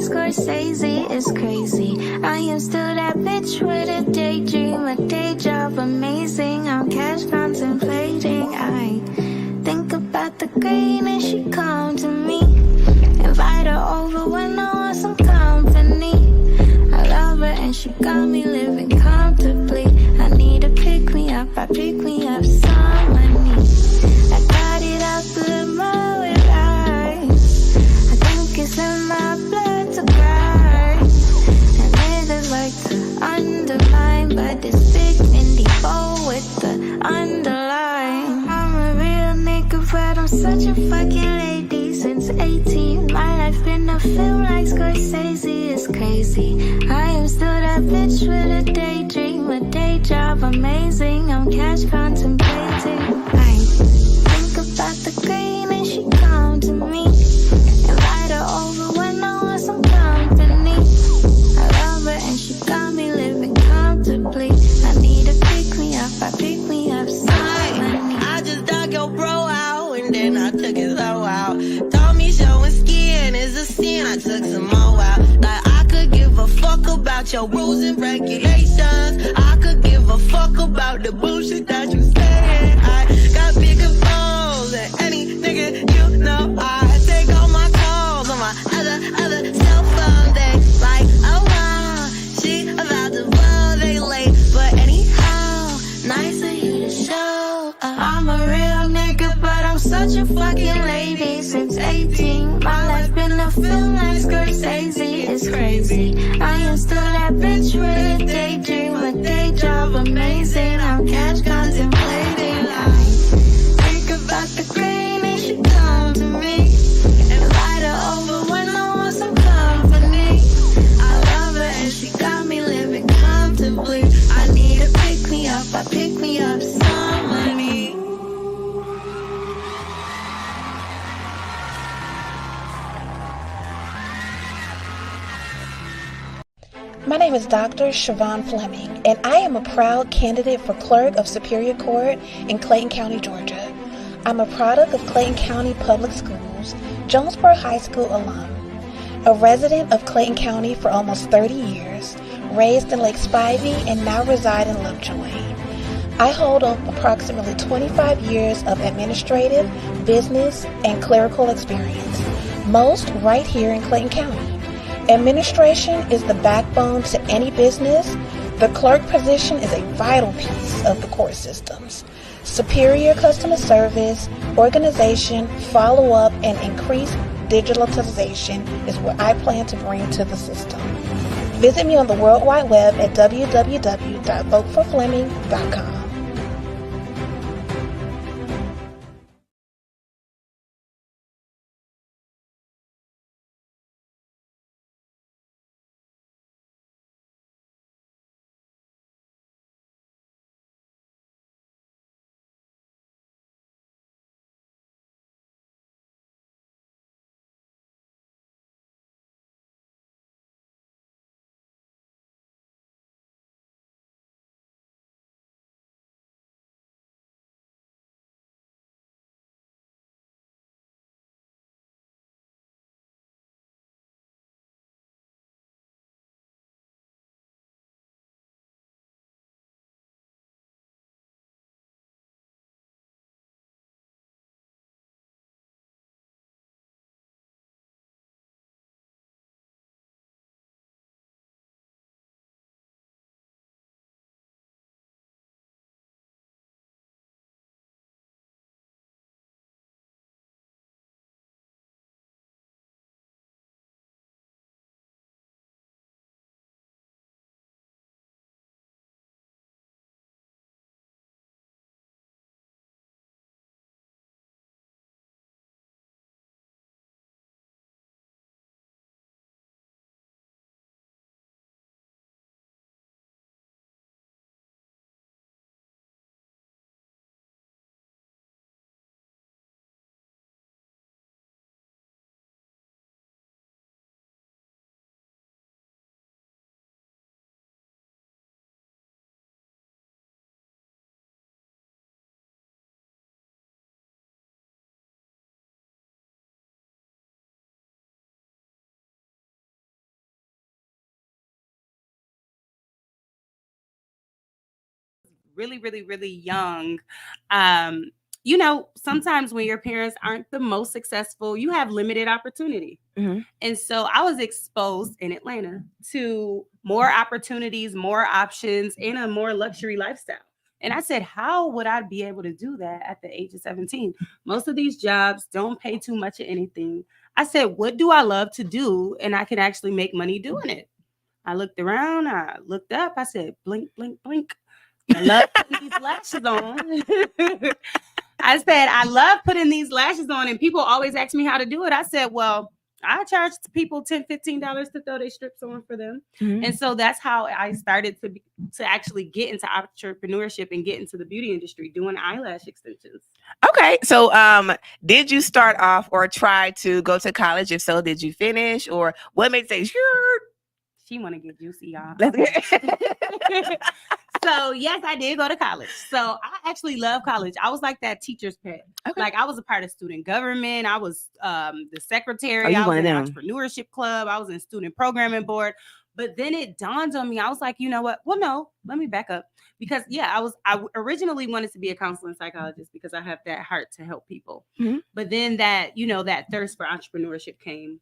Scorsese, it's crazy. I am still that bitch with a daydream, a day job amazing. I'm cash contemplating. I think about the green and she come to me. Invite her over when I want some company. I love her and she got me living comfortably. I need to pick me up, I pick me up some money. I got it out the mud with eyes. I think it's in my blood to cry. And niggas like to undermine, but this big Mindy bow with the underline. I'm a real nigga, but I'm such a fucking lady. Since 18, my life been a film like Scorsese, it's crazy. I am still that bitch with a daydream, a day job amazing. I'm cash contemplating. I think about the green and she come to me. Invite her over when I want some company. I love her and she got me living comfortably. I need to pick me up, I pick me up some money. I just dug your bro out and then I took his hoe out. Told me showing skin is a sin, I took some more out. Like I could give a fuck about your rules and regulations. I could give a fuck about the bullshit that you say. I got bigger balls than any nigga you know. I take all my calls on my other cell phone. They like, oh wow, she about to blow, they late. But anyhow, nice of you to show. I'm a real nigga, but I'm such a fucking lady. Since 18, my life been a film like Scorsese, it's crazy. I am still that bitch with a daydream, a day job amazing. I'm cash contemplating. I think about the green and she come to me. Invite her over when I want some company. I love her and she got me living comfortably. I need to pick me up, I pick me up some money. My name is Dr. Siobhan Fleming, and I am a proud candidate for Clerk of Superior Court in Clayton County, Georgia. I'm a product of Clayton County Public Schools, Jonesboro High School alum, a resident of Clayton County for almost 30 years, raised in Lake Spivey, and now reside in Lovejoy. I hold approximately 25 years of administrative, business, and clerical experience, most right here in Clayton County. Administration is the backbone to any business. The clerk position is a vital piece of the court systems. Superior customer service, organization, follow-up, and increased digitalization is what I plan to bring to the system. Visit me on the World Wide Web at www.voteforfleming.com. really, really, really young, sometimes when your parents aren't the most successful, you have limited opportunity. Mm-hmm. And so I was exposed in Atlanta to more opportunities, more options, and a more luxury lifestyle. And I said, how would I be able to do that at the age of 17? Most of these jobs don't pay too much of anything. I said, what do I love to do? And I can actually make money doing it. I looked around, I looked up, I said, blink, blink, blink. I love putting these lashes on. I said, I love putting these lashes on. And people always ask me how to do it. I said, well, I charge people $10-15 to throw their strips on for them. Mm-hmm. And so that's how I started to actually get into entrepreneurship and get into the beauty industry, doing eyelash extensions. Okay. So did you start off or try to go to college? If so, did you finish? Or what made you say, sure? She want to get juicy, y'all. Let's Okay. So, yes, I did go to college. So, I actually love college. I was like that teacher's pet. Okay. Like, I was a part of student government. I was the secretary. you I was one in of the them. entrepreneurship club. I was in student programming board. But then it dawned on me. I was like, you know what? Well, no, let me back up. Because, I originally wanted to be a counseling psychologist because I have that heart to help people. Mm-hmm. But then that thirst for entrepreneurship came.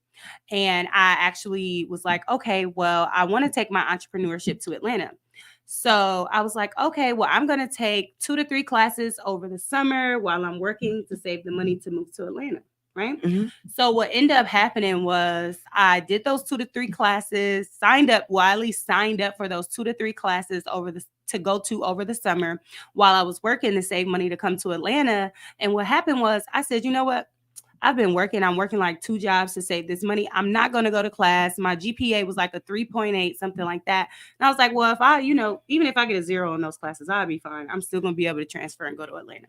And I actually was like, okay, well, I want to take my entrepreneurship to Atlanta. So I was like, okay, well, I'm going to take 2 to 3 classes over the summer while I'm working to save the money to move to Atlanta. Right. Mm-hmm. So what ended up happening was I did those 2 to 3 classes, signed up for those 2 to 3 classes over the summer while I was working to save money to come to Atlanta. And what happened was I said, you know what? I'm working like 2 jobs to save this money. I'm not going to go to class. My GPA was like a 3.8, something like that. And I was like, well, if I, even if I get a 0 in those classes, I'll be fine. I'm still going to be able to transfer and go to Atlanta.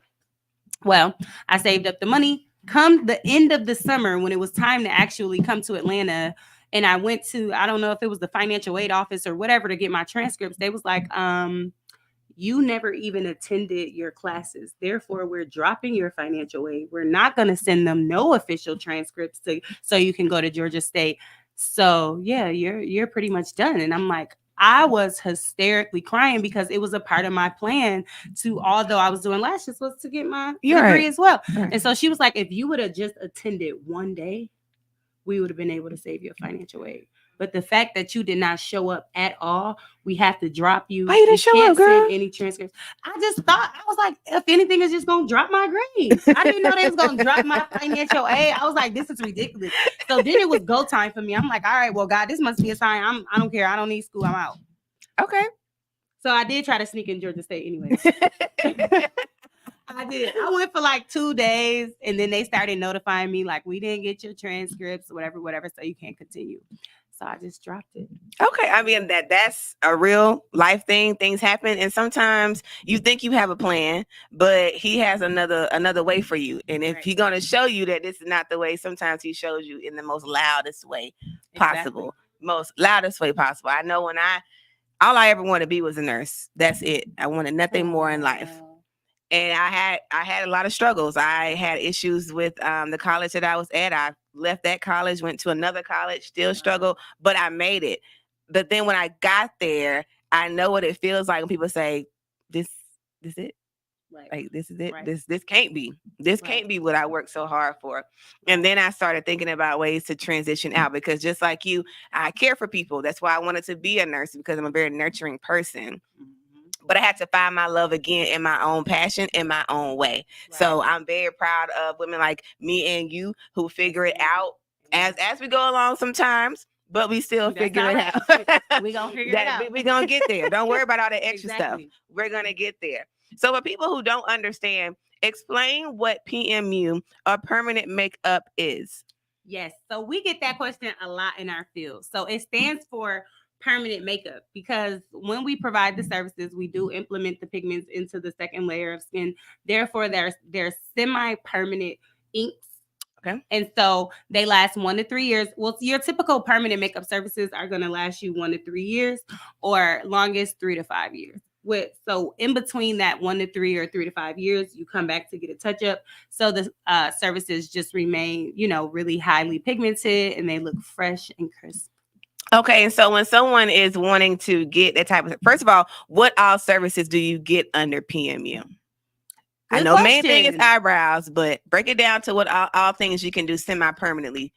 Well, I saved up the money. Come the end of the summer when it was time to actually come to Atlanta, and I went to, I don't know if it was the financial aid office or whatever to get my transcripts. They was like, you never even attended your classes. Therefore, we're dropping your financial aid. We're not going to send them no official transcripts so you can go to Georgia State. So yeah, you're pretty much done. And I'm like, I was hysterically crying because it was a part of my plan to, although I was doing lashes, was to get my degree as well. Right. And so she was like, if you would have just attended one day, we would have been able to save your financial aid. But the fact that you did not show up at all, we have to drop you. Why you didn't show up, girl? Send any transcripts. I just thought, I was like, if anything, it's just going to drop my grades. I didn't know they was going to drop my financial aid. I was like, this is ridiculous. So then it was go time for me. I'm like, all right, well, God, this must be a sign. I don't care. I don't need school. I'm out. Okay. So I did try to sneak in Georgia State anyway. I did. I went for like 2 days, and then they started notifying me like, we didn't get your transcripts, whatever, so you can't continue. So I just dropped it. Okay. I mean, that's a real life thing. Things happen. And sometimes you think you have a plan, but he has another way for you. And if he's going to show you that this is not the way, sometimes he shows you in the most loudest way possible. Exactly. Most loudest way possible. I know when all I ever wanted to be was a nurse. That's it. I wanted nothing more in life. And I had a lot of struggles. I had issues with the college that I was at. I left that college, went to another college, still struggled, but I made it. But then when I got there, I know what it feels like when people say, this is it. Right. Like, this is it. Right. This can't be. This can't be what I worked so hard for. And then I started thinking about ways to transition out, because just like you, I care for people. That's why I wanted to be a nurse, because I'm a very nurturing person. But I had to find my love again in my own passion, in my own way. Right. So I'm very proud of women like me and you who figure it out as we go along sometimes, but we still figure it out. We're going to figure it out. We're going to get there. Don't worry about all the extra stuff. We're going to get there. So for people who don't understand, explain what PMU or permanent makeup is. Yes. So we get that question a lot in our field. So it stands for permanent makeup, because when we provide the services, we do implement the pigments into the second layer of skin. Therefore, they're semi-permanent inks. Okay. And so they last 1 to 3 years. Well, your typical permanent makeup services are going to last you 1 to 3 years, or longest 3 to 5 years. So in between that 1 to 3 or 3 to 5 years, you come back to get a touch up. So the services just remain, really highly pigmented, and they look fresh and crisp. Okay, and so when someone is wanting to get that type of, first of all, what all services do you get under PMU? I Good know main thing is question. eyebrows, but break it down to what all things you can do semi-permanently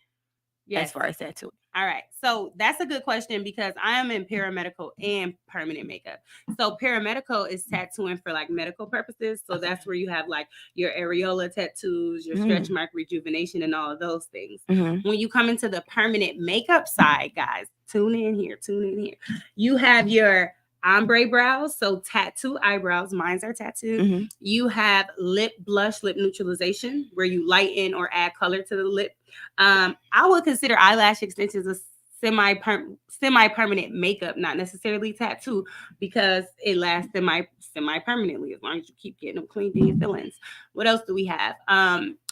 Yes. as far as that too. All right. So that's a good question because I am in paramedical and permanent makeup. So paramedical is tattooing for like medical purposes. So that's where you have like your areola tattoos, your stretch mark rejuvenation, and all of those things. When you come into the permanent makeup side, guys, tune in here. You have your ombre brows, so tattoo eyebrows. Mine's are tattooed. You have lip blush, lip neutralization, where you lighten or add color to the lip. I would consider eyelash extensions a semi-permanent makeup, not necessarily tattoo, because it lasts semi-permanently as long as you keep getting them cleaned in your fillings. What else do we have?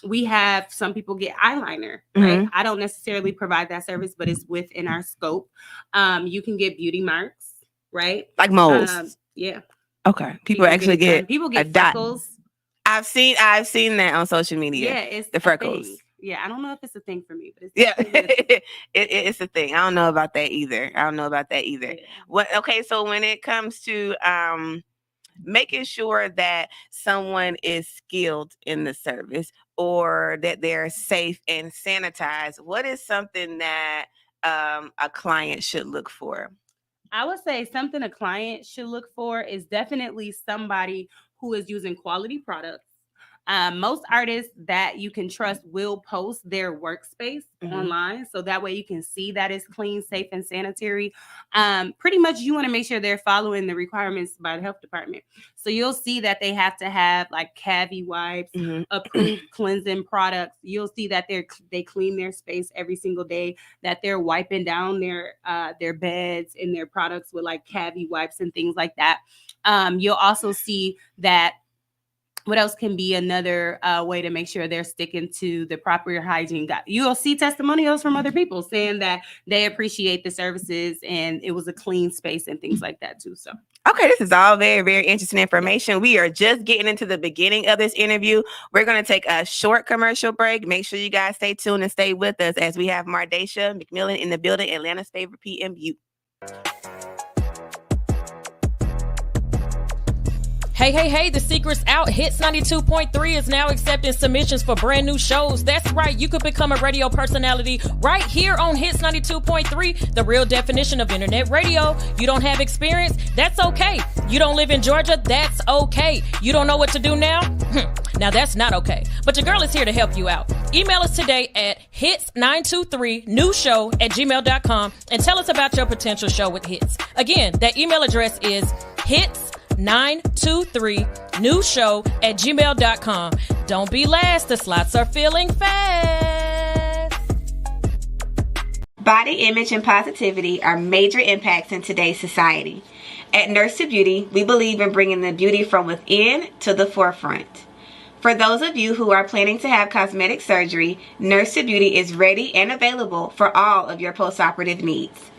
We have some people get eyeliner, right? I don't necessarily provide that service, but it's within our scope. You can get beauty marks, right? Like moles. Yeah. Okay. People actually get freckles. I've seen that on social media. Yeah, it's the freckles. Yeah, I don't know if it's a thing for me, but it's it's a thing. I don't know about that either. Yeah. Okay, so when it comes to making sure that someone is skilled in the service or that they're safe and sanitized, what is something that a client should look for? I would say something a client should look for is definitely somebody who is using quality products. Most artists that you can trust will post their workspace online. So that way you can see that it's clean, safe, and sanitary. Pretty much you want to make sure they're following the requirements by the health department. So you'll see that they have to have like cavi wipes, approved cleansing products. You'll see that they clean their space every single day, that they're wiping down their beds and their products with like cavi wipes and things like that. You'll also see that what else can be another way to make sure they're sticking to the proper hygiene? You'll see testimonials from other people saying that they appreciate the services and it was a clean space and things like that too. So, okay, this is all very, very interesting information. We are just getting into the beginning of this interview. We're going to take a short commercial break. Make sure you guys stay tuned and stay with us as we have Mardacia McMillan in the building, Atlanta's favorite PMU. Hey, the secret's out. Hits 92.3 is now accepting submissions for brand new shows. That's right, you could become a radio personality right here on Hits 92.3, the real definition of internet radio. You don't have experience? That's okay. You don't live in Georgia? That's okay. You don't know what to do now? Now that's not okay. But your girl is here to help you out. Email us today at hits923newshow@gmail.com and tell us about your potential show with Hits. Again, that email address is hits923newshow@gmail.com. Don't be last. The slots are filling fast. Body image and positivity are major impacts in today's society. At nurse2beauty, we believe in bringing the beauty from within to the forefront. For those of you who are planning to have cosmetic surgery, Nurse2beauty is ready and available for all of your postoperative needs.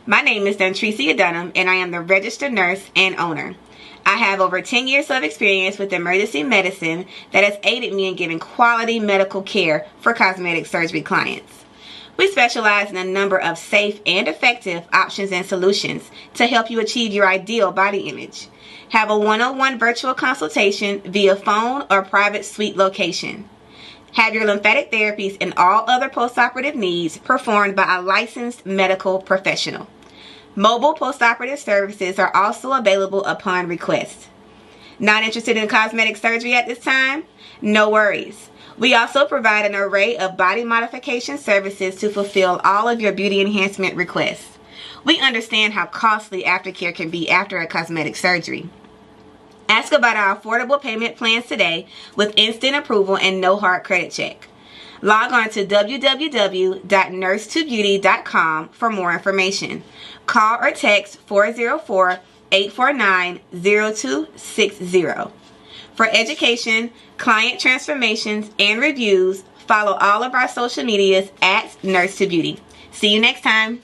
My name is Dontricia Dunham, and I am the registered nurse and owner. I have over 10 years of experience with emergency medicine that has aided me in giving quality medical care for cosmetic surgery clients. We specialize in a number of safe and effective options and solutions to help you achieve your ideal body image. Have a one-on-one virtual consultation via phone or private suite location. Have your lymphatic therapies and all other postoperative needs performed by a licensed medical professional. Mobile postoperative services are also available upon request. Not interested in cosmetic surgery at this time? No worries. We also provide an array of body modification services to fulfill all of your beauty enhancement requests. We understand how costly aftercare can be after a cosmetic surgery. Ask about our affordable payment plans today with instant approval and no hard credit check. Log on to www.nurse2beauty.com for more information. Call or text 404-849-0260. For education, client transformations, and reviews, follow all of our social medias at Nurse2beauty. See you next time.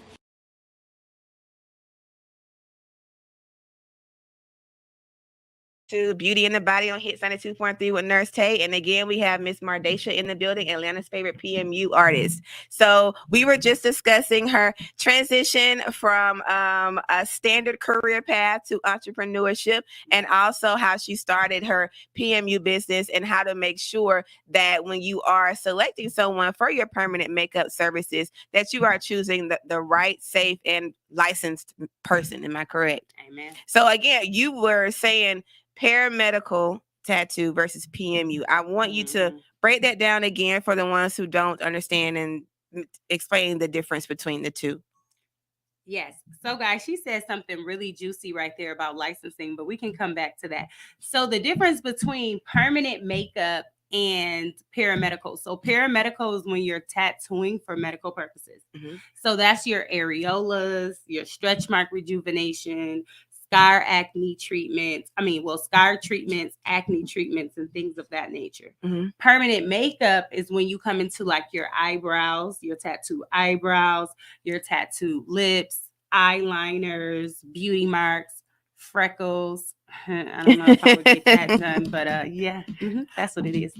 to Beauty in the Body on Hits 92.3 with Nurse Tay. And again, we have Miss Mardasha in the building, Atlanta's favorite PMU artist. So we were just discussing her transition from a standard career path to entrepreneurship, and also how she started her PMU business and how to make sure that when you are selecting someone for your permanent makeup services, that you are choosing the right, safe, and licensed person. Am I correct? Amen. So again, you were saying paramedical tattoo versus PMU. I want you to break that down again for the ones who don't understand and explain the difference between the two. Yes. So, guys, she said something really juicy right there about licensing, but we can come back to that. So, the difference between permanent makeup and paramedical. So, paramedical is when you're tattooing for medical purposes. So, that's your areolas, your stretch mark rejuvenation, scar acne treatments. Scar treatments, acne treatments, and things of that nature. Permanent makeup is when you come into like your eyebrows, your tattoo eyebrows, your tattoo lips, eyeliners, beauty marks, freckles. I don't know if I would get that done, but that's what it is.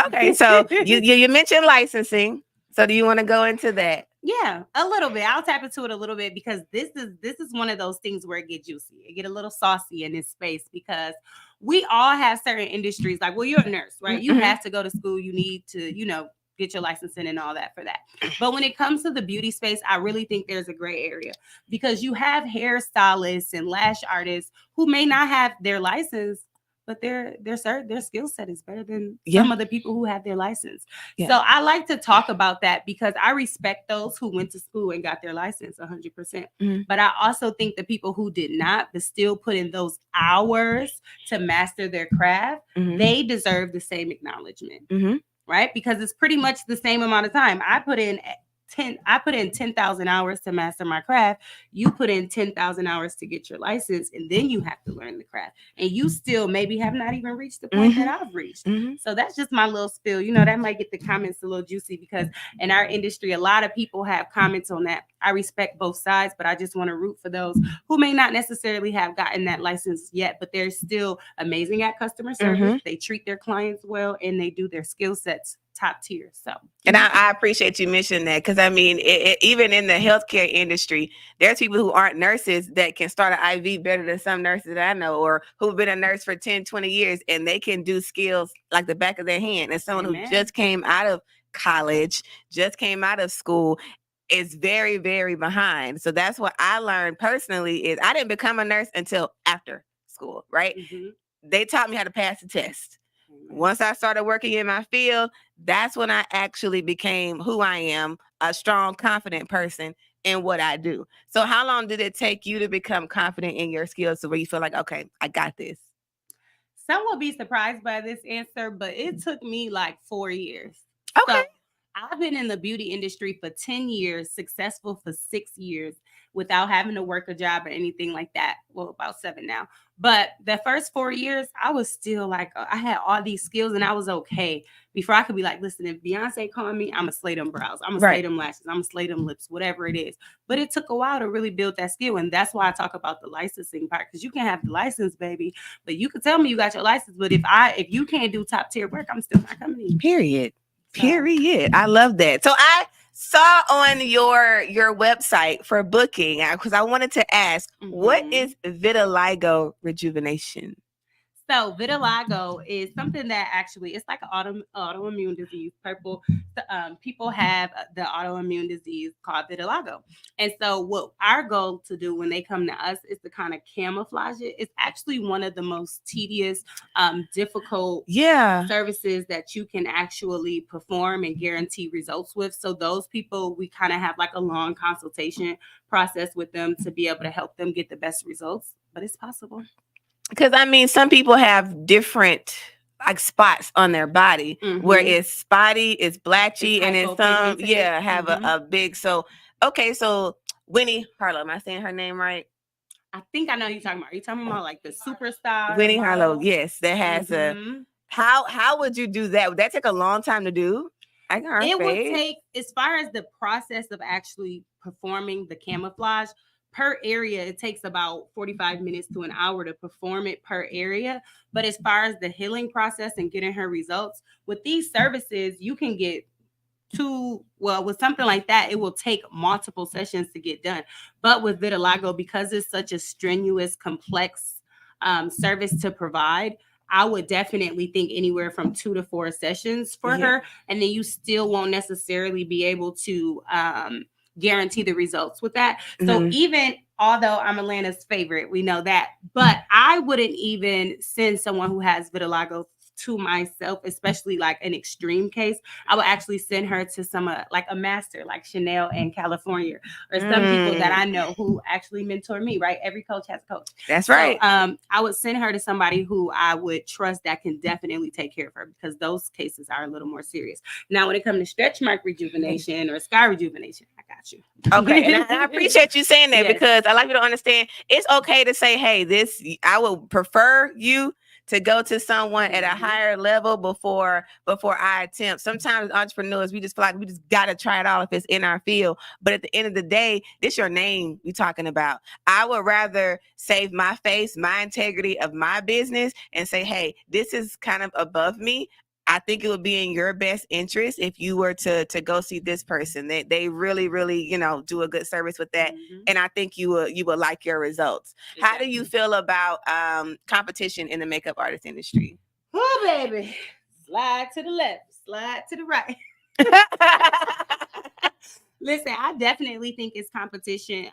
Okay, so you mentioned licensing. So do you want to go into that? Yeah, a little bit. I'll tap into it a little bit because this is one of those things where it get juicy. It get a little saucy in this space because we all have certain industries. Like, well, you're a nurse, right? You have to go to school. You need to, get your licensing and all that for that. But when it comes to the beauty space, I really think there's a gray area because you have hairstylists and lash artists who may not have their license, but their skill set is better than some of the people who have their license. So I like to talk about that because I respect those who went to school and got their license 100%. But I also think the people who did not, but still put in those hours to master their craft, they deserve the same acknowledgement, right? Because it's pretty much the same amount of time. I put in 10,000 hours to master my craft. You put in 10,000 hours to get your license, and then you have to learn the craft. And you still maybe have not even reached the point that I've reached. So that's just my little spill. That might get the comments a little juicy because in our industry, a lot of people have comments on that. I respect both sides, but I just want to root for those who may not necessarily have gotten that license yet, but they're still amazing at customer service. They treat their clients well, and they do their skill sets top tier. So, and I appreciate you mentioning that because even in the healthcare industry, there's people who aren't nurses that can start an IV better than some nurses that I know, or who've been a nurse for 10, 20 years, and they can do skills like the back of their hand. And someone who just came out of college, just came out of school, is very, very behind. So that's what I learned personally is I didn't become a nurse until after school, right? They taught me how to pass the test. Once I started working in my field, that's when I actually became who I am, a strong, confident person in what I do. So how long did it take you to become confident in your skills to where you feel like, okay, I got this? Some will be surprised by this answer, but it took me like 4 years. Okay. So I've been in the beauty industry for 10 years, successful for 6 years without having to work a job or anything like that. Well, about 7 now. But the first 4 years, I was still like, I had all these skills and I was okay. Before I could be like, listen, if Beyonce called me, I'm going to slay them brows. I'm going to slay them lashes. I'm going to slay them lips, whatever it is. But it took a while to really build that skill. And that's why I talk about the licensing part, because you can have the license, baby. But you can tell me you got your license. But if you can't do top tier work, I'm still not coming in. Period. I love that. So I saw on your website for booking, because I wanted to ask, what is vitiligo rejuvenation? So vitiligo is something that actually it's like an autoimmune disease. People have the autoimmune disease called vitiligo, and so what our goal to do when they come to us is to kind of camouflage it. It's actually one of the most tedious, difficult services that you can actually perform and guarantee results with. So those people, we kind of have like a long consultation process with them to be able to help them get the best results. But it's possible. Because some people have different like spots on their body where it's spotty, it's blotchy, and it's some have a big. So so Winnie Harlow, am I saying her name right? I think I know who you're talking about. Are you talking about like the superstar? Winnie Harlow, yes, that has a. How would you do that? Would that take a long time to do? It would take, as far as the process of actually performing the camouflage, per area, it takes about 45 minutes to an hour to perform it per area. But as far as the healing process and getting her results, with these services, you can get with something like that, it will take multiple sessions to get done. But with vitiligo, because it's such a strenuous, complex service to provide, I would definitely think anywhere from 2 to 4 sessions for her. And then you still won't necessarily be able to guarantee the results with that. So even although I'm Atlanta's favorite, we know that, but I wouldn't even send someone who has vitiligo to myself, especially like an extreme case. I would actually send her to some like a master like Chanel in California, or some people that I know who actually mentor me, right? Every coach has a coach. That's right. So, I would send her to somebody who I would trust that can definitely take care of her, because those cases are a little more serious. Now, when it comes to stretch mark rejuvenation or scar rejuvenation, I got you. Okay. And I appreciate you saying that, because I like you to understand it's okay to say, hey, I would prefer you to go to someone at a higher level before I attempt. Sometimes entrepreneurs, we just feel like we just got to try it all if it's in our field. But at the end of the day, this your name we talking about. I would rather save my face, my integrity of my business, and say, hey, this is kind of above me. I think it would be in your best interest if you were to go see this person. They really, really, do a good service with that. And I think you would like your results. Exactly. How do you feel about competition in the makeup artist industry? Oh, baby. Slide to the left, slide to the right. Listen, I definitely think it's competition.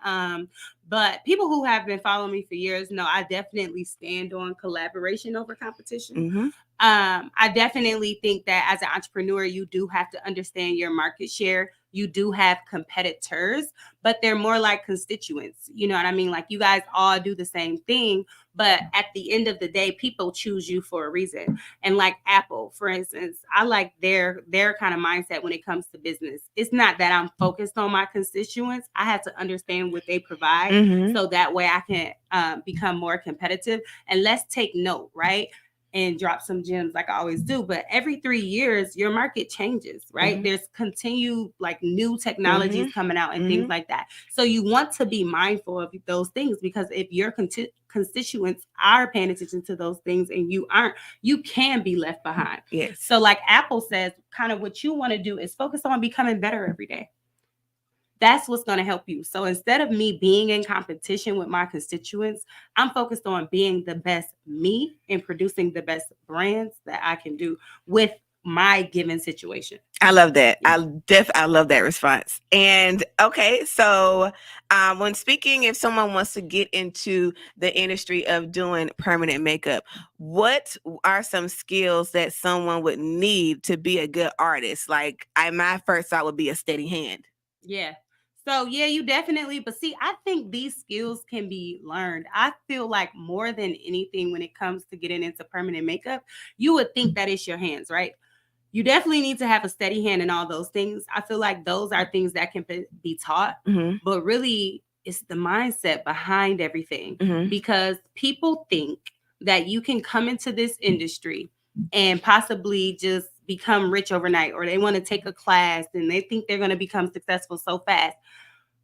But people who have been following me for years know I definitely stand on collaboration over competition. I definitely think that as an entrepreneur, you do have to understand your market share. You do have competitors, but they're more like constituents. You know what I mean? Like, you guys all do the same thing, but at the end of the day, people choose you for a reason. And like Apple, for instance, I like their kind of mindset when it comes to business. It's not that I'm focused on my constituents. I have to understand what they provide, so that way I can become more competitive. And let's take note, right? And drop some gems like I always do. But every 3 years, your market changes, right? There's continued like new technologies coming out and things like that. So you want to be mindful of those things, because if your constituents are paying attention to those things and you aren't, you can be left behind. Yes. So like Apple says, kind of what you want to do is focus on becoming better every day. That's what's going to help you. So instead of me being in competition with my constituents, I'm focused on being the best me and producing the best brands that I can do with my given situation. I love that. I love that response. And okay, so when speaking, if someone wants to get into the industry of doing permanent makeup, what are some skills that someone would need to be a good artist? Like, my first thought would be a steady hand. Yeah. So yeah, you definitely, but see, I think these skills can be learned. I feel like more than anything, when it comes to getting into permanent makeup, you would think that it's your hands, right? You definitely need to have a steady hand in all those things. I feel like those are things that can be taught, but really it's the mindset behind everything, because people think that you can come into this industry and possibly just become rich overnight, or they want to take a class and they think they're going to become successful so fast.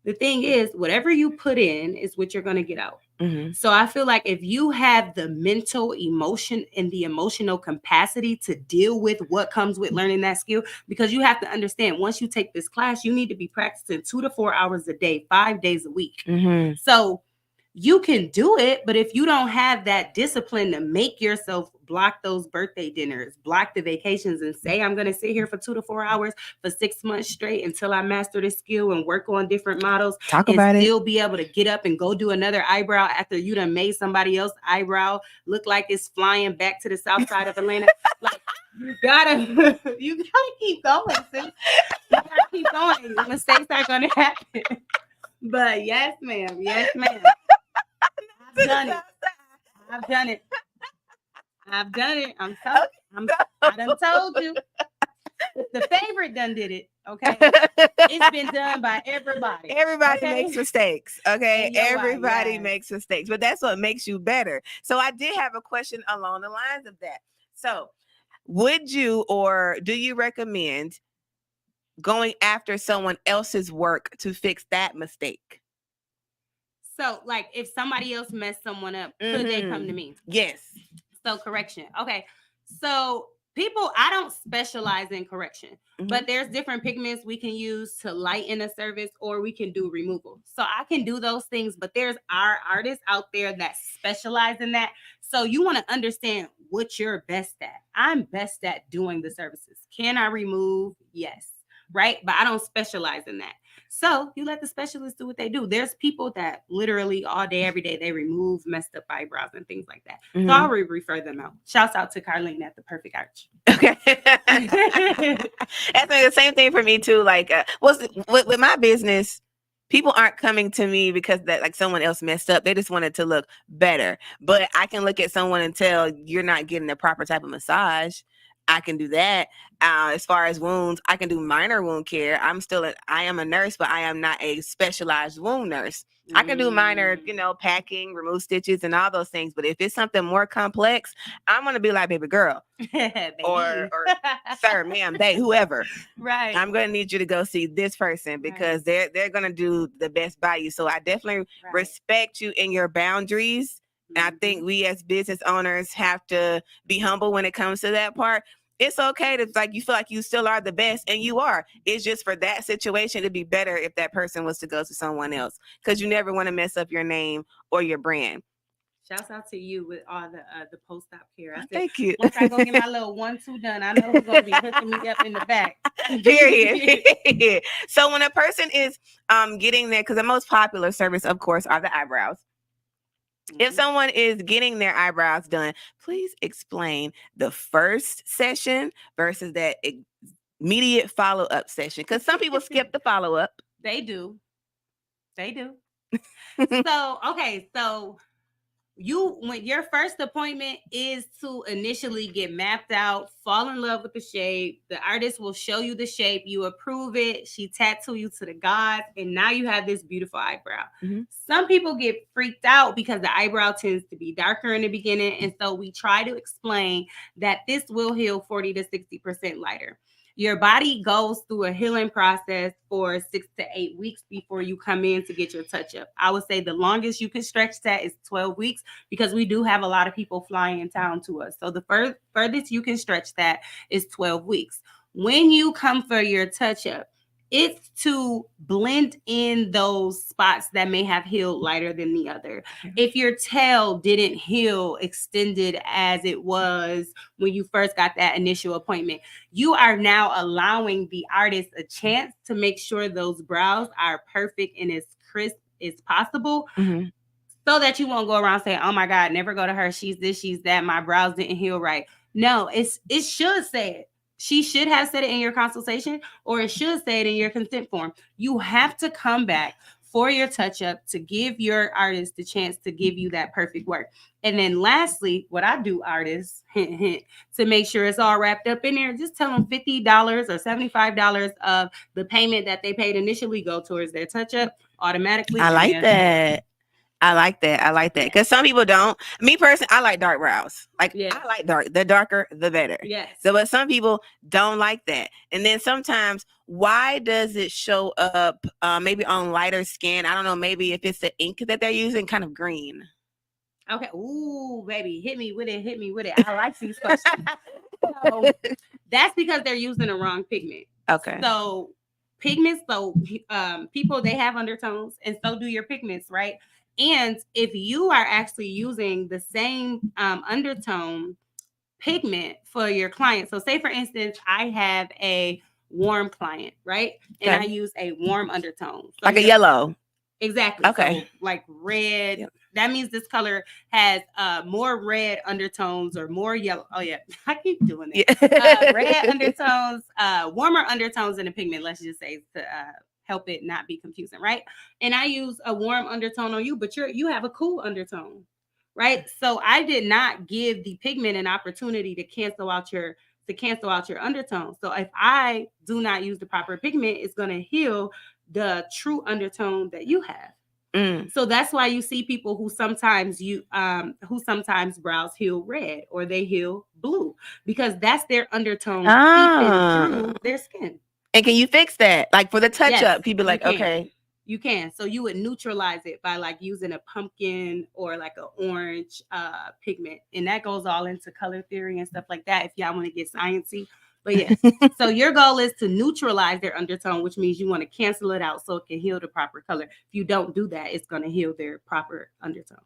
The thing is, whatever you put in is what you're going to get out. So I feel like if you have the mental emotion and the emotional capacity to deal with what comes with learning that skill, because you have to understand, once you take this class, you need to be practicing 2 to 4 hours a day, 5 days a week. So you can do it, but if you don't have that discipline to make yourself block those birthday dinners, block the vacations, and say, I'm going to sit here for 2 to 4 hours for 6 months straight until I master this skill and work on different models, still be able to get up and go do another eyebrow after you done made somebody else's eyebrow look like it's flying back to the south side of Atlanta. Like, you gotta keep going, sis. You gotta keep going. Mistakes are going to happen. But yes, ma'am. Yes, ma'am. I've done it. I done told you. The favorite done did it. Okay. It's been done by everybody. Everybody makes mistakes. Okay. Everybody makes mistakes, but that's what makes you better. So I did have a question along the lines of that. So would you, or do you recommend going after someone else's work to fix that mistake? So, like, if somebody else messed someone up, could they come to me? Yes. So, correction. Okay. So, I don't specialize in correction, but there's different pigments we can use to lighten a surface, or we can do removal. So, I can do those things, but there's our artists out there that specialize in that. So, you want to understand what you're best at. I'm best at doing the services. Can I remove? Yes. Right. But I don't specialize in that. So you let the specialists do what they do. There's people that literally all day, every day, they remove messed up eyebrows and things like that. So I'll refer them out. Shouts out to Carlene at the Perfect Arch. Okay. That's the same thing for me too. Like, with my business, people aren't coming to me because that like someone else messed up. They just wanted to look better. But I can look at someone and tell you're not getting the proper type of massage. I can do that. As far as wounds, I can do minor wound care. I am a nurse, but I am not a specialized wound nurse. I can do minor, packing, remove stitches and all those things. But if it's something more complex, I'm going to be like, baby girl, or sir, ma'am, they, whoever. Right. I'm going to need you to go see this person because they're going to do the best by you. So I definitely respect you in your boundaries. And I think we as business owners have to be humble when it comes to that part. It's okay to like you feel like you still are the best, and you are. It's just for that situation to be better if that person was to go to someone else, because you never want to mess up your name or your brand. Shouts out to you with all the post-op care. Thank you. Once I go get my little 1-2 done, I know who's going to be hooking me up in the back. Period. So when a person is getting there, because the most popular service, of course, are the eyebrows. If someone is getting their eyebrows done, please explain the first session versus that immediate follow-up session. Because some people skip the follow-up. They do. So, okay. So when your first appointment is to initially get mapped out, fall in love with the shape. The artist will show you the shape. You approve it. She tattoo you to the gods. And now you have this beautiful eyebrow. Some people get freaked out because the eyebrow tends to be darker in the beginning. And so we try to explain that this will heal 40 to 60% lighter. Your body goes through a healing process for 6 to 8 weeks before you come in to get your touch-up. I would say the longest you can stretch that is 12 weeks because we do have a lot of people flying in town to us. So the furthest you can stretch that is 12 weeks. When you come for your touch-up, it's to blend in those spots that may have healed lighter than the other. If your tail didn't heal extended as it was when you first got that initial appointment, you are now allowing the artist a chance to make sure those brows are perfect and as crisp as possible. So that you won't go around saying, oh my God, never go to her. She's this, she's that. My brows didn't heal right. No, it should say it. She should have said it in your consultation, or it should say it in your consent form. You have to come back for your touch-up to give your artist the chance to give you that perfect work. And then lastly, what I do, artists, hint, hint, to make sure it's all wrapped up in there, just tell them $50 or $75 of the payment that they paid initially go towards their touch-up automatically. I like that. Because some people don't. Me personally, I like dark brows. I like dark. The darker, the better. Yes. So, but some people don't like that. And then sometimes, why does it show up maybe on lighter skin? I don't know. Maybe if it's the ink that they're using, kind of green. Okay. Ooh, baby, hit me with it. I like these questions. So, that's because they're using the wrong pigment. Okay. So pigments, people, they have undertones, and so do your pigments, right? And if you are actually using the same undertone pigment for your client, so say for instance, I have a warm client, right? And I use a warm undertone. So like a yellow. Exactly. Okay. So like red. Yep. That means this color has more red undertones or more yellow. Oh yeah, I keep doing it. Yeah. Red undertones, warmer undertones in the pigment. Let's just say to help it not be confusing, right? And I use a warm undertone on you, but you have a cool undertone, right? So I did not give the pigment an opportunity to cancel out your undertone. So if I do not use the proper pigment, it's going to heal the true undertone that you have. So that's why you see people who sometimes brows heal red or they heal blue, because that's their undertone seeping through their skin. And can you fix that? Like for the touch up, people like, okay. You can. So you would neutralize it by like using a pumpkin or like an orange pigment. And that goes all into color theory and stuff like that if y'all want to get sciencey. But yes, so your goal is to neutralize their undertone, which means you want to cancel it out so it can heal the proper color. If you don't do that, it's going to heal their proper undertone.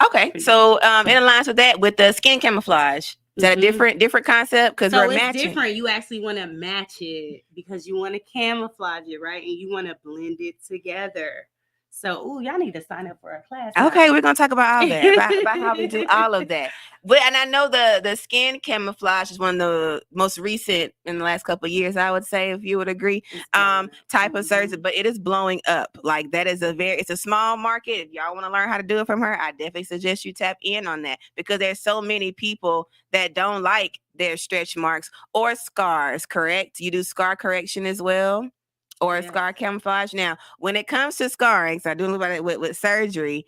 Okay, so it aligns with that with the skin camouflage. Is that a different concept? Because so we're it's matching. Different. You actually want to match it because you want to camouflage it, right? And you want to blend it together. So, y'all need to sign up for a class. Okay, we're gonna talk about all that, about how we do all of that. But and I know the skin camouflage is one of the most recent in the last couple of years, I would say, if you would agree, type of surgery. But it is blowing up. Like that is it's a small market. If y'all want to learn how to do it from her, I definitely suggest you tap in on that because there's so many people that don't like their stretch marks or scars. Correct? You do scar correction as well. Or scar camouflage. Now, when it comes to scarring, so I do a little bit with surgery.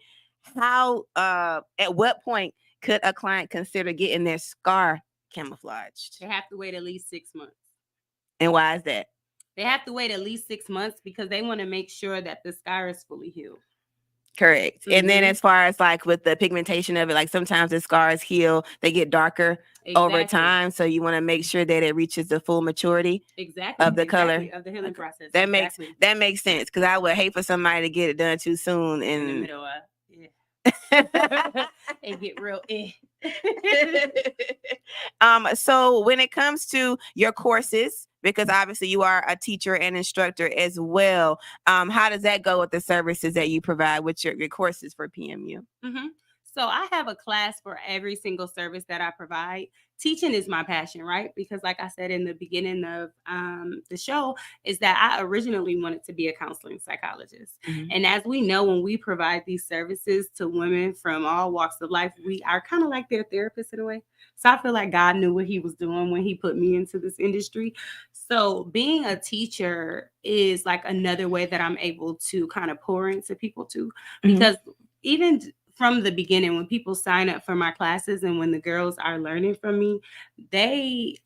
How at what point could a client consider getting their scar camouflaged? They have to wait at least 6 months. And why is that? They have to wait at least 6 months because they want to make sure that the scar is fully healed. Correct. And then as far as like with the pigmentation of it, like sometimes the scars heal, they get darker over time. So you want to make sure that it reaches the full maturity of the color of the healing process. That makes sense because I would hate for somebody to get it done too soon in the middle of and get real so when it comes to your courses, because obviously you are a teacher and instructor as well, how does that go with the services that you provide with your courses for PMU? So I have a class for every single service that I provide. Teaching is my passion, right? Because like I said in the beginning of the show, is that I originally wanted to be a counseling psychologist. And as we know, when we provide these services to women from all walks of life, we are kind of like their therapist in a way. So I feel like God knew what he was doing when he put me into this industry. So being a teacher is like another way that I'm able to kind of pour into people too. Because even from the beginning, when people sign up for my classes and when the girls are learning from me,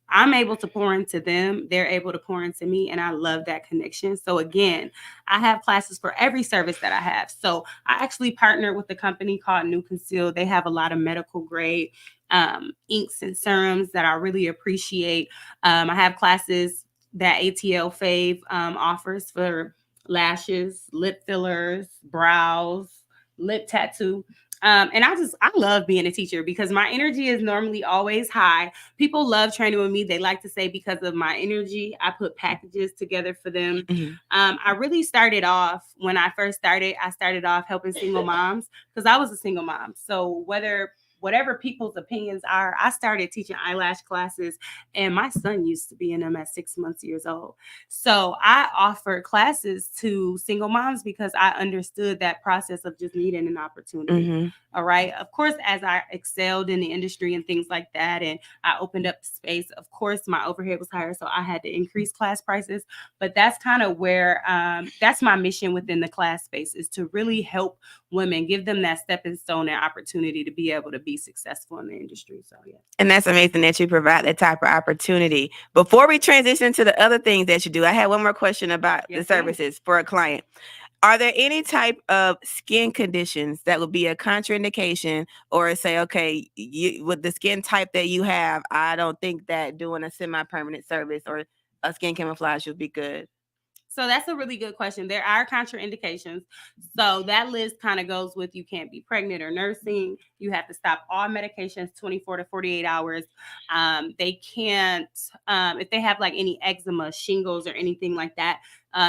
I'm able to pour into them. They're able to pour into me. And I love that connection. So again, I have classes for every service that I have. So I actually partner with a company called New Conceal. They have a lot of medical grade inks and serums that I really appreciate. I have classes that ATL Fave offers for lashes, lip fillers, brows, lip tattoo. And I love being a teacher because my energy is normally always high. People love training with me. They like to say because of my energy, I put packages together for them. I really started off when I first started. I started off helping single moms because I was a single mom. So whatever people's opinions are, I started teaching eyelash classes and my son used to be in them at 6 months old. So I offered classes to single moms because I understood that process of just needing an opportunity. All right. Of course, as I excelled in the industry and things like that, and I opened up the space, of course, my overhead was higher. So I had to increase class prices. But that's kind of where that's my mission within the class space is to really help women, give them that stepping stone and opportunity to be able to be successful in the industry. So, yeah. And that's amazing that you provide that type of opportunity. Before we transition to the other things that you do, I had one more question about the services for a client. Are there any type of skin conditions that would be a contraindication or say, okay, with the skin type that you have, I don't think that doing a semi-permanent service or a skin camouflage would be good? So that's a really good question. There are contraindications. So that list kind of goes with you can't be pregnant or nursing. You have to stop all medications 24 to 48 hours. They can't, if they have like any eczema, shingles, or anything like that,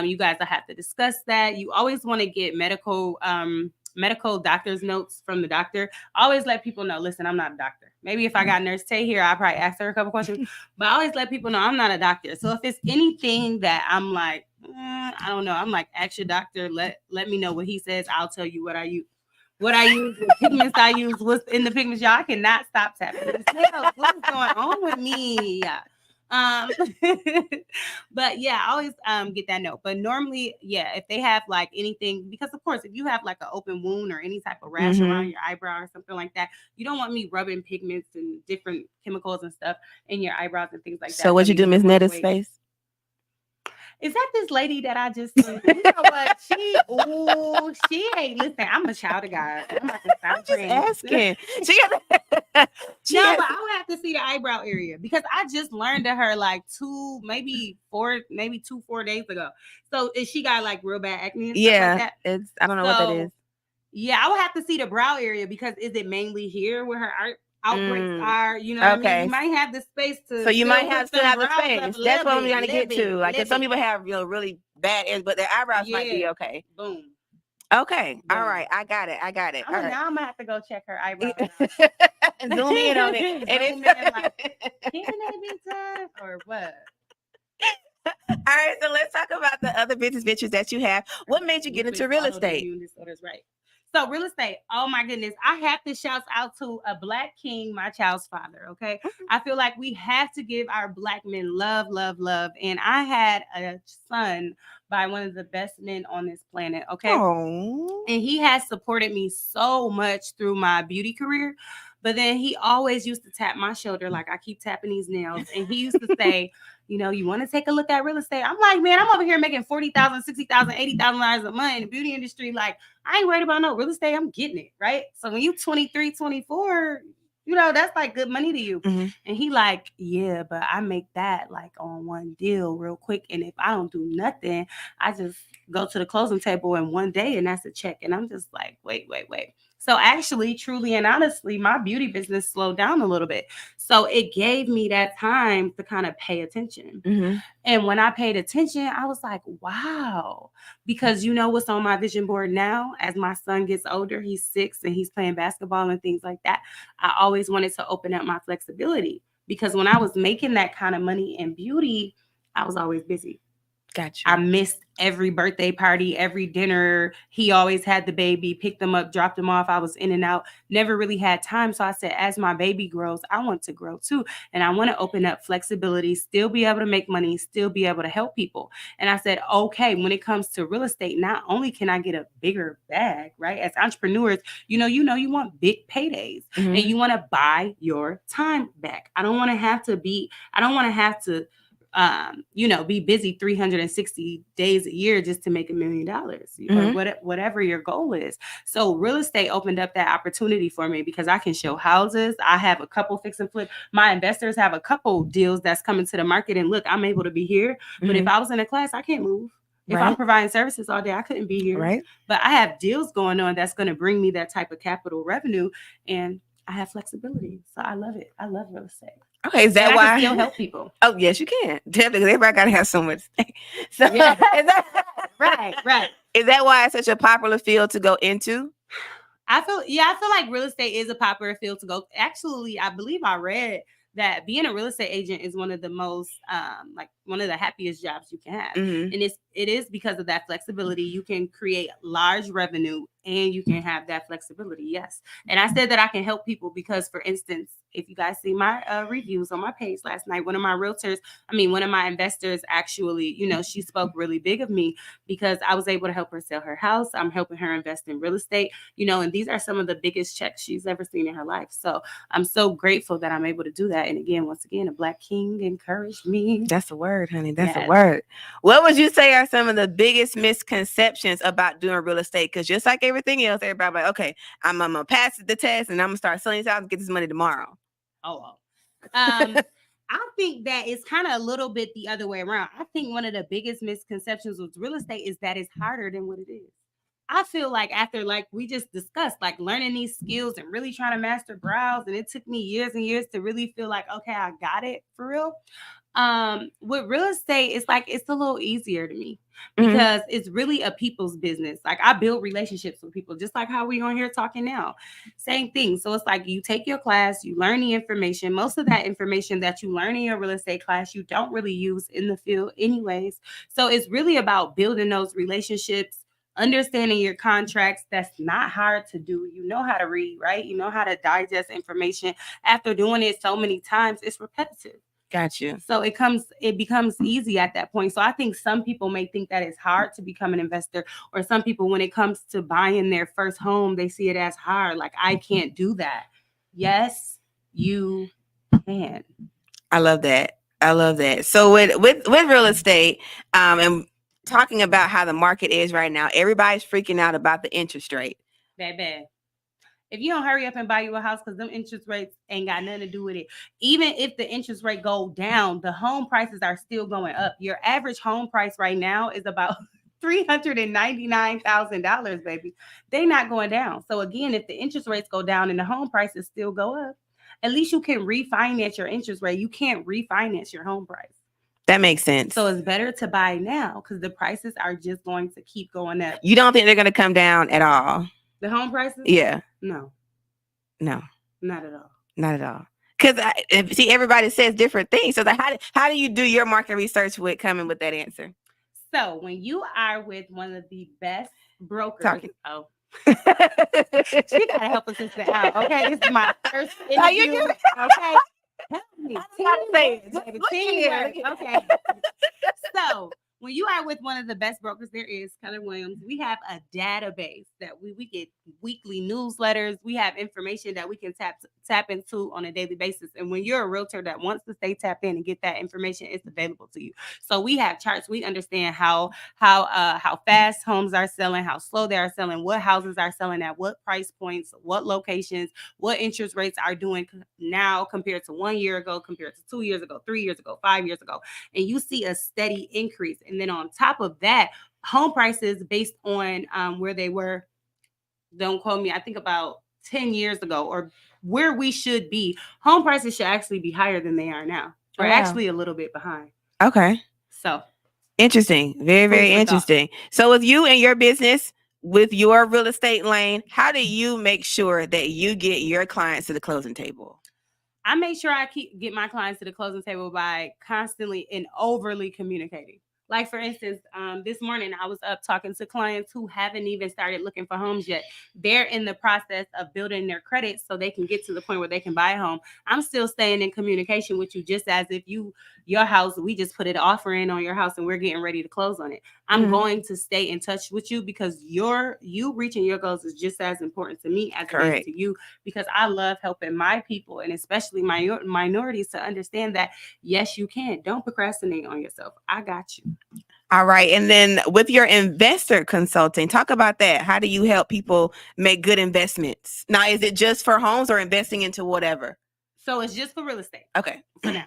you guys will have to discuss that. You always want to get medical doctor's notes from the doctor. Always let people know, listen, I'm not a doctor. Maybe if I got Nurse Tay here, I'd probably ask her a couple questions, but I always let people know I'm not a doctor. So if it's anything that I'm like, I don't know, I'm like, ask your doctor, let me know what he says. I'll tell you what I use, what pigments I use, what's in the pigments. Y'all cannot stop tapping. What's going on with me? But yeah, I always get that note. But normally, yeah, if they have like anything, because of course, if you have like an open wound or any type of rash around your eyebrow or something like that, you don't want me rubbing pigments and different chemicals and stuff in your eyebrows and things like that. So what you do, Miss Netta's face? Is that this lady that I just seen? You know what? She ain't listen. I'm a child of God. I'm about to stop I'm just praying. asking. She No, has, but I would have to see the eyebrow area because I just learned to her like 2, maybe 4, maybe 4 days ago. So is she got like real bad acne and stuff like that? it's I don't know what that is. Yeah, I would have to see the brow area because is it mainly here where her outbreaks are? You know what I mean? You might have the space to. So you still might put still them have the brows space. up a That's what I'm little trying to get bit, to. Like, little if some bit. people have really bad ends, but their eyebrows might be okay. Boom. Okay. Boom. All right. I got it. All right. Now I'm gonna have to go check her eyebrows. Zoom in on it. And Zoom in, like, can they be tough or what? All right. So let's talk about the other business ventures that you have. What made you get into real estate? Right. So real estate, oh my goodness. I have to shout out to a Black king, my child's father. Okay. I feel like we have to give our Black men love, love, love. And I had a son by one of the best men on this planet. Okay. Oh. And he has supported me so much through my beauty career. But then he always used to tap my shoulder like I keep tapping these nails. And he used to say, you know, you want to take a look at real estate? I'm like, man, I'm over here making $40,000, $60,000, $80,000 a month in the beauty industry. Like, I ain't worried about no real estate. I'm getting it, right? So when you 23, 24, you know, that's like good money to you. Mm-hmm. And he like, yeah, but I make that like on one deal real quick. And if I don't do nothing, I just go to the closing table in one day and that's a check. And I'm just like, wait. So actually, truly and honestly, my beauty business slowed down a little bit. So it gave me that time to kind of pay attention. Mm-hmm. And when I paid attention, I was like, wow. Because you know what's on my vision board now? As my son gets older, he's 6 and he's playing basketball and things like that. I always wanted to open up my flexibility. Because when I was making that kind of money in beauty, I was always busy. Gotcha. I missed every birthday party, every dinner. He always had the baby, picked them up, dropped them off. I was in and out, never really had time. So I said, as my baby grows, I want to grow too. And I want to open up flexibility, still be able to make money, still be able to help people. And I said, okay, when it comes to real estate, not only can I get a bigger bag, right? As entrepreneurs, you want big paydays and you want to buy your time back. I don't want to have to be busy 360 days a year just to make $1 million or whatever your goal is. So real estate opened up that opportunity for me because I can show houses. I have a couple fix and flip. My investors have a couple deals that's coming to the market. And look, I'm able to be here. But if I was in a class, I can't move. If I'm providing services all day, I couldn't be here. Right. But I have deals going on that's going to bring me that type of capital revenue. And I have flexibility. So I love it. I love real estate. Okay, is that and why I can still help people? Oh, yes, you can. Definitely. Everybody gotta have so much. So yeah. Right. Is that why it's such a popular field to go into? I feel like real estate is a popular field to go. Actually, I believe I read that being a real estate agent is one of the most one of the happiest jobs you can have. And it is because of that flexibility. You can create large revenue and you can have that flexibility. Yes. And I said that I can help people because, for instance, if you guys see my reviews on my page last night, one of my investors actually, she spoke really big of me because I was able to help her sell her house. I'm helping her invest in real estate, and these are some of the biggest checks she's ever seen in her life. So I'm so grateful that I'm able to do that. And again, once again, a Black king encouraged me. That's a word, honey. That's a word. What would you say are some of the biggest misconceptions about doing real estate? Because just like everything else, everybody like, okay, I'm gonna pass the test and I'm gonna start selling this house and get this money tomorrow. I think that it's kind of a little bit the other way around. I think one of the biggest misconceptions with real estate is that it's harder than what it is. I feel like after, like we just discussed, like learning these skills and really trying to master brows, and it took me years and years to really feel like, okay, I got it for real. With real estate, it's like it's a little easier to me because it's really a people's business. Like I build relationships with people, just like how we on here talking now. Same thing. So it's like you take your class, you learn the information. Most of that information that you learn in your real estate class, you don't really use in the field anyways. So it's really about building those relationships, understanding your contracts. That's not hard to do. You know how to read, right? You know how to digest information. After doing it so many times, it's repetitive. Got you. So it becomes easy at that point. So I think some people may think that it's hard to become an investor, or some people, when it comes to buying their first home, they see it as hard. Like, I can't do that. Yes, you can. I love that. I love that. So with real estate, and talking about how the market is right now, everybody's freaking out about the interest rate. Bad. If you don't hurry up and buy you a house, because them interest rates ain't got nothing to do with it. Even if the interest rate go down, the home prices are still going up. Your average home price right now is about $399,000, baby. They're not going down. So again, if the interest rates go down and the home prices still go up, at least you can refinance your interest rate. You can't refinance your home price. That makes sense. So it's better to buy now because the prices are just going to keep going up. You don't think they're going to come down at all? The home prices? Yeah. No. No. Not at all. Not at all. Because see, everybody says different things. So how do you do your market research with coming with that answer? So when you are with one of the best brokers, oh, she gotta help us out. Okay, this is my first interview. Okay, help me. Teamwork. Okay. So when you are with one of the best brokers there is, Keller Williams, we have a database that we get weekly newsletters. We have information that we can tap into on a daily basis. And when you're a realtor that wants to stay tapped in and get that information, it's available to you. So we have charts. We understand how fast homes are selling, how slow they are selling, what houses are selling at what price points, what locations, what interest rates are doing now compared to 1 year ago, compared to 2 years ago, 3 years ago, 5 years ago. And you see a steady increase. And then on top of that, home prices based on where they were, don't quote me, I think about 10 years ago or where we should be, home prices should actually be higher than they are now. We're actually a little bit behind. Okay. So interesting. Very, very interesting. So with you and your business, with your real estate lane, how do you make sure that you get your clients to the closing table? I make sure I get my clients to the closing table by constantly and overly communicating. Like, for instance, this morning I was up talking to clients who haven't even started looking for homes yet. They're in the process of building their credit so they can get to the point where they can buy a home. I'm still staying in communication with you just as if your house, we just put an offer in on your house and we're getting ready to close on it. I'm going to stay in touch with you because you reaching your goals is just as important to me as it is to you, because I love helping my people and especially my minorities to understand that, yes, you can. Don't procrastinate on yourself. I got you. All right. And then with your investor consulting, talk about that. How do you help people make good investments? Now, is it just for homes or investing into whatever? So it's just for real estate. Okay. For now.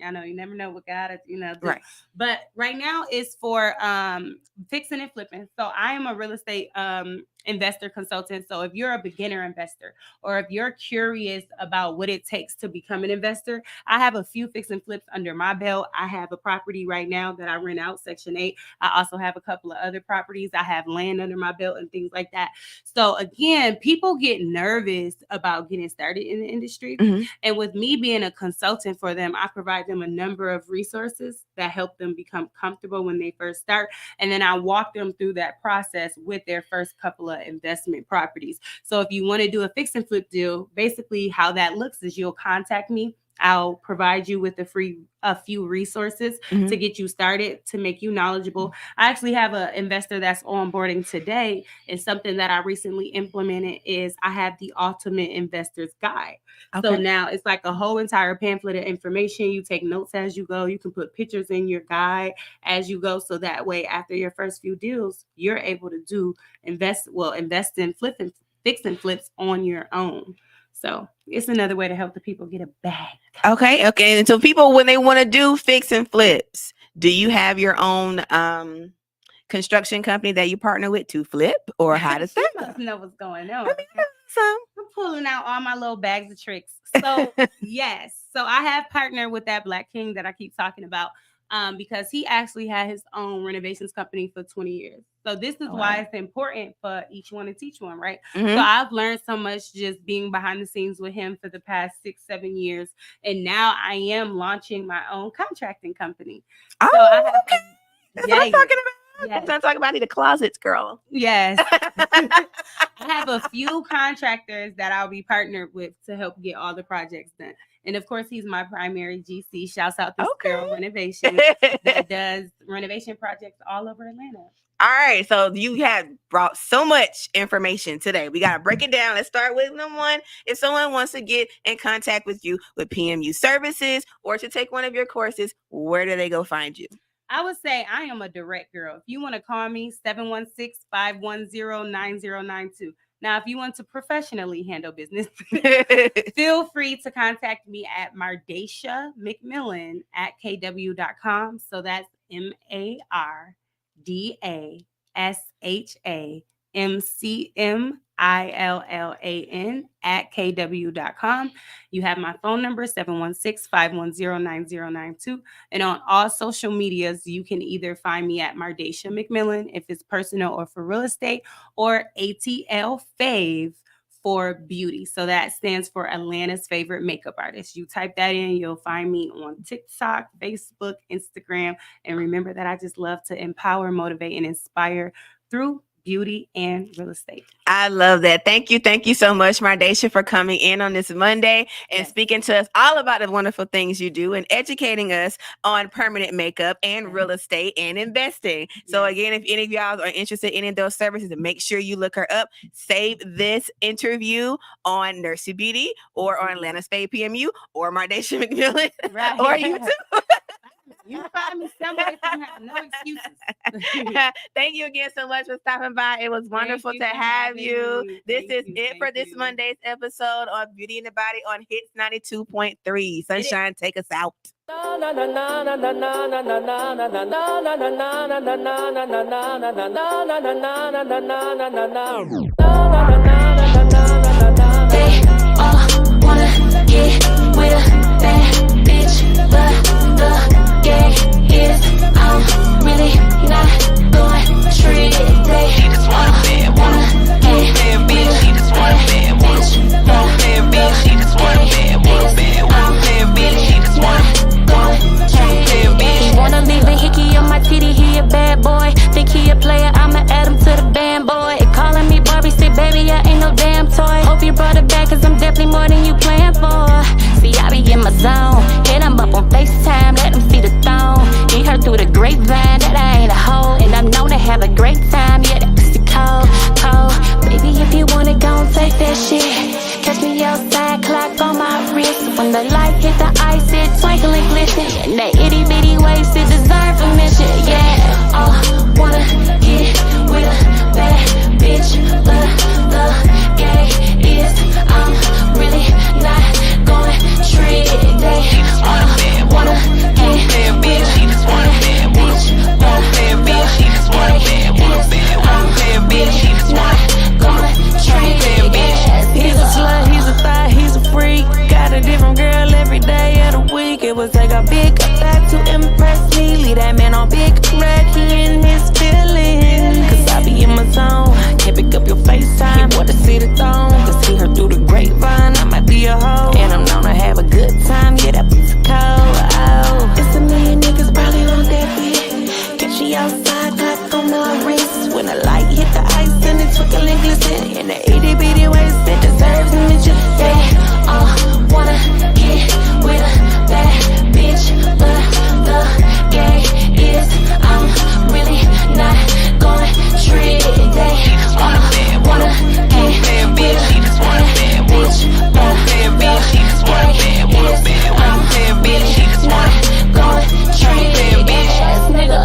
I know you never know what God, do. Right. But right now it's for fixing and flipping. So I am a real estate investor consultant. So if you're a beginner investor or if you're curious about what it takes to become an investor, I have a few fix and flips under my belt. I have a property right now that I rent out, Section 8. I also have a couple of other properties. I have land under my belt and things like that. So again, people get nervous about getting started in the industry. And with me being a consultant for them, I provide them a number of resources that help them become comfortable when they first start. And then I walk them through that process with their first couple of investment properties. So if you want to do a fix and flip deal, basically how that looks is you'll contact me. I'll provide you with a few resources to get you started, to make you knowledgeable. I actually have an investor that's onboarding today, and something that I recently implemented is I have the Ultimate Investor's Guide. Okay. So now it's like a whole entire pamphlet of information. You take notes as you go. You can put pictures in your guide as you go. So that way, after your first few deals, you're able to invest in fix and flips on your own. So it's another way to help the people get a bag. Okay. And so people, when they want to do fix and flips, do you have your own construction company that you partner with to flip, or how does that go? Know what's going on. I'm pulling out all my little bags of tricks. So yes. So I have partnered with that Black King that I keep talking about because he actually had his own renovations company for 20 years. So this is why it's important for each one to teach one, right? So I've learned so much just being behind the scenes with him for the past 6-7 years. And now I am launching my own contracting company. Oh, so I have, okay. That's what I'm talking about. Yes. I'm talking about the closets, girl. Yes. I have a few contractors that I'll be partnered with to help get all the projects done. And of course, he's my primary GC. Shouts out to Sparrow Renovation that does renovation projects all over Atlanta. All right, so you have brought so much information today. We got to break it down. Let's start with number one. If someone wants to get in contact with you with PMU services or to take one of your courses, where do they go find you? I would say I am a direct girl. If you want to call me, 716-510-9092. Now, if you want to professionally handle business, feel free to contact me at Mardacia McMillan at kw.com. So that's MARDASHAMCMILLAN at kw.com. You have my phone number, 716-510-9092. And on all social medias, you can either find me at Mardacia McMillan if it's personal or for real estate, or ATL Fave for beauty. So that stands for Atlanta's favorite makeup artist. You type that in, you'll find me on TikTok, Facebook, Instagram. And remember that I just love to empower, motivate, and inspire through beauty and real estate. I love that. Thank you. Thank you so much, Mardacia, for coming in on this Monday and speaking to us all about the wonderful things you do and educating us on permanent makeup and real estate and investing. So again, if any of y'all are interested in any of those services, make sure you look her up. Save this interview on Nurse2beauty or on Atlanta's Fave PMU or Mardacia McMillan or YouTube. You find me somewhere, you have no excuses. Thank you again so much for stopping by. It was wonderful to have you. This is it for this Monday's episode of Beauty in the Body on Hits 92.3. Sunshine, take us out. They all wanna get with a bad bitch, but the gay is I'm really not going to treat it. They all wanna get with a bad bitch, but the gay is I'm really not going to treat it. He wanna leave a hickey on my titty, he a bad boy. Think he a player, I'ma add him to the band, boy. Calling me Barbie, say baby, I ain't no damn toy. Hope you brought it back, cause I'm definitely more than you planned for. See, I be in my zone, hit him up on FaceTime, let him see the thong. He heard through the grapevine that I ain't a hoe, and I'm known to have a great time, yeah, that pussy cold, cold. Baby, if you wanna go and take that shit, catch me outside, clock on my wrist. When the light hit the ice, it twinkle and glisten, and that itty bitty waist, it deserve permission, yeah. Oh, wanna get with a bad bitch, but the gay is I'm really not going to treat it. They wanna get with a bad bitch, but the gay is I'm really not going to treat it. He's a slut, he's a thot, he's a freak. Got a different girl every day of the week. It would take a big attack to impress me. Leave that man on big red, he in his feelings. Cause I be in my zone, can't pick up your FaceTime. He want to see the thong, cause he heard through the grapevine I might be a hoe, and I'm known to have a good time. Yeah, that pussy cold, oh. It's a million niggas probably want that bitch. Catch me outside, clock on my wrist. When the light hit the ice and it twinkle and glisten, and the itty bitty waist, it deserves a mention. They all wanna get with a bad bitch, but the gay is I'm really not going to treat it. They all wanna get with a bad bitch, but the gay is I'm really not going to treat it. Ass nigga.